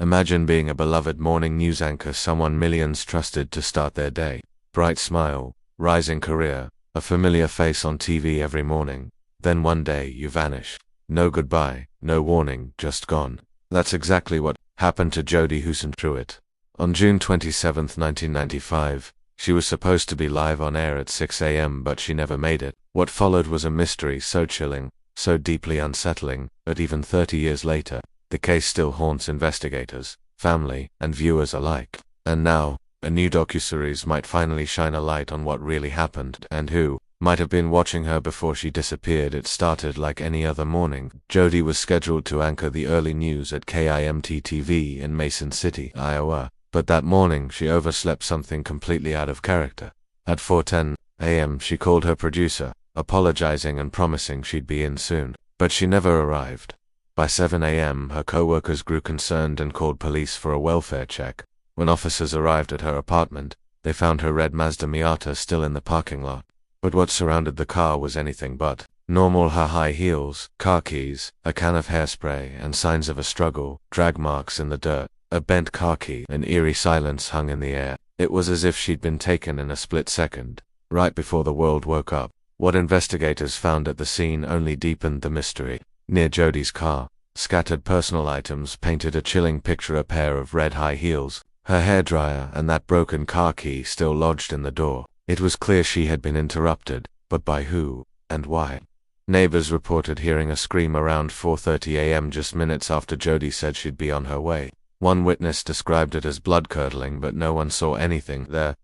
Imagine being a beloved morning news anchor someone millions trusted to start their day. Bright smile, rising career, a familiar face on TV every morning. Then one day you vanish. No goodbye, no warning, just gone. That's exactly what happened to Jodi Huisentruit. On June 27, 1995, she was supposed to be live on air at 6 a.m. but she never made it. What followed was a mystery so chilling, so deeply unsettling, that even 30 years later, the case still haunts investigators, family, and viewers alike. And now, a new docuseries might finally shine a light on what really happened and who might have been watching her before she disappeared. It started like any other morning. Jodi was scheduled to anchor the early news at KIMT-TV in Mason City, Iowa, but that morning she overslept, something completely out of character. At 4:10 a.m. she called her producer, apologizing and promising she'd be in soon, but she never arrived. By 7 a.m. her co-workers grew concerned and called police for a welfare check. When officers arrived at her apartment, they found her red Mazda Miata still in the parking lot. But what surrounded the car was anything but normal. Her high heels, car keys, a can of hairspray, and signs of a struggle, drag marks in the dirt, a bent car key. An eerie silence hung in the air. It was as if she'd been taken in a split second, right before the world woke up. What investigators found at the scene only deepened the mystery. Near Jodi's car, scattered personal items painted a chilling picture: a pair of red high heels, her hairdryer, and that broken car key still lodged in the door. It was clear she had been interrupted, but by who, and why? Neighbors reported hearing a scream around 4:30 a.m. just minutes after Jodi said she'd be on her way. One witness described it as blood-curdling, but no one saw anything. There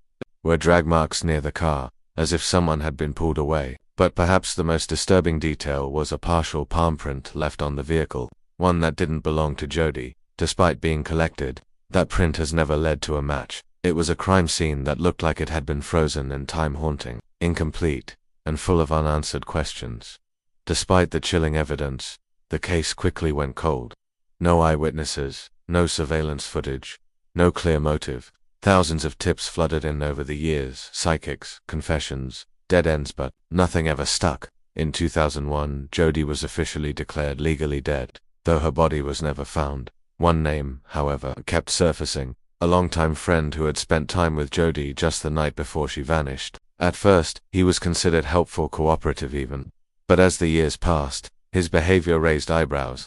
were drag marks near the car, as if someone had been pulled away. But perhaps the most disturbing detail was a partial palm print left on the vehicle, one that didn't belong to Jodi. Despite being collected, that print has never led to a match. It was a crime scene that looked like it had been frozen in time, haunting, incomplete, and full of unanswered questions. Despite the chilling evidence, the case quickly went cold. No eyewitnesses, no surveillance footage, no clear motive. Thousands of tips flooded in over the years, psychics, confessions, dead ends, but nothing ever stuck. In 2001, Jodi was officially declared legally dead, though her body was never found. One name, however, kept surfacing: a longtime friend who had spent time with Jodi just the night before she vanished. At first, he was considered helpful, cooperative even. But as the years passed, his behavior raised eyebrows.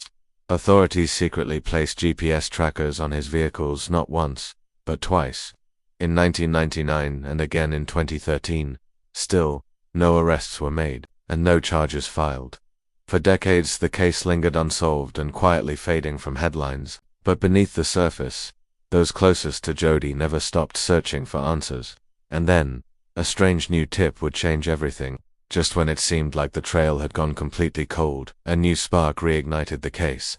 Authorities secretly placed GPS trackers on his vehicles not once, but twice. In 1999 and again in 2013. Still, no arrests were made, and no charges filed. For decades the case lingered unsolved and quietly fading from headlines. But beneath the surface, those closest to Jodi never stopped searching for answers. And then, a strange new tip would change everything. Just when it seemed like the trail had gone completely cold, a new spark reignited the case.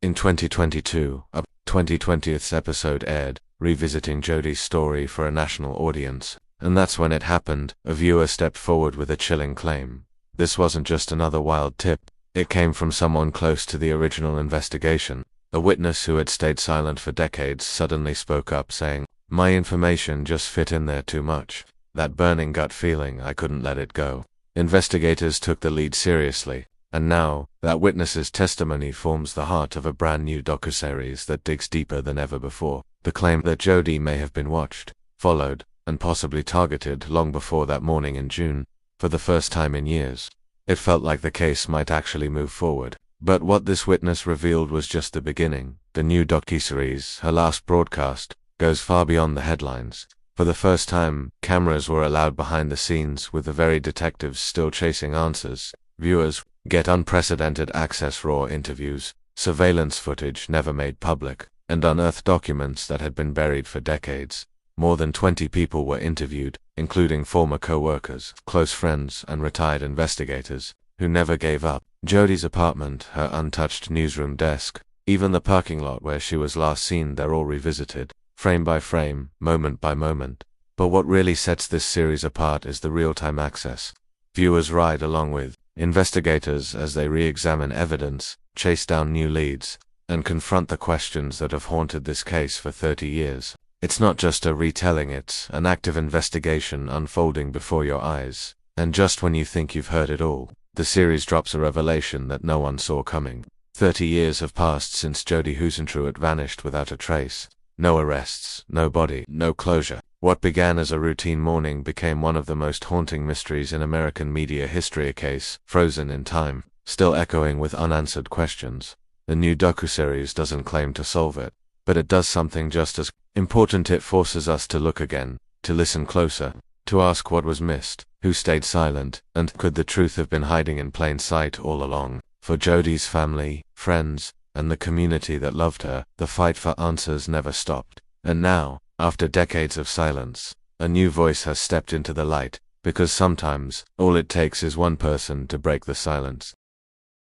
In 2022, a 2020th episode aired, revisiting Jodi's story for a national audience. And that's when it happened. A viewer stepped forward with a chilling claim. This wasn't just another wild tip. It came from someone close to the original investigation. A witness who had stayed silent for decades suddenly spoke up, saying, "My information just fit in there too much. That burning gut feeling, I couldn't let it go." Investigators took the lead seriously, and now, that witness's testimony forms the heart of a brand new docuseries that digs deeper than ever before. The claim that Jodi may have been watched, followed, and possibly targeted long before that morning in June. For the first time in years, it felt like the case might actually move forward. But what this witness revealed was just the beginning. The new docuseries, her last broadcast, goes far beyond the headlines. For the first time, cameras were allowed behind the scenes, with the very detectives still chasing answers. Viewers get unprecedented access: raw interviews, surveillance footage never made public, and unearthed documents that had been buried for decades. More than 20 people were interviewed, including former co-workers, close friends, and retired investigators, who never gave up. Jodi's apartment, her untouched newsroom desk, even the parking lot where she was last seen, they're all revisited, frame by frame, moment by moment. But what really sets this series apart is the real-time access. Viewers ride along with investigators as they re-examine evidence, chase down new leads, and confront the questions that have haunted this case for 30 years. It's not just a retelling, it's an active investigation unfolding before your eyes. And just when you think you've heard it all, the series drops a revelation that no one saw coming. 30 years have passed since Jodi Huisentruit vanished without a trace. No arrests, no body, no closure. What began as a routine morning became one of the most haunting mysteries in American media history, a case frozen in time, still echoing with unanswered questions. The new docuseries doesn't claim to solve it, but it does something just as important. It forces us to look again, to listen closer, to ask what was missed, who stayed silent, and could the truth have been hiding in plain sight all along. For Jodi's family, friends, and the community that loved her, the fight for answers never stopped. And now, after decades of silence, a new voice has stepped into the light, because sometimes, all it takes is one person to break the silence.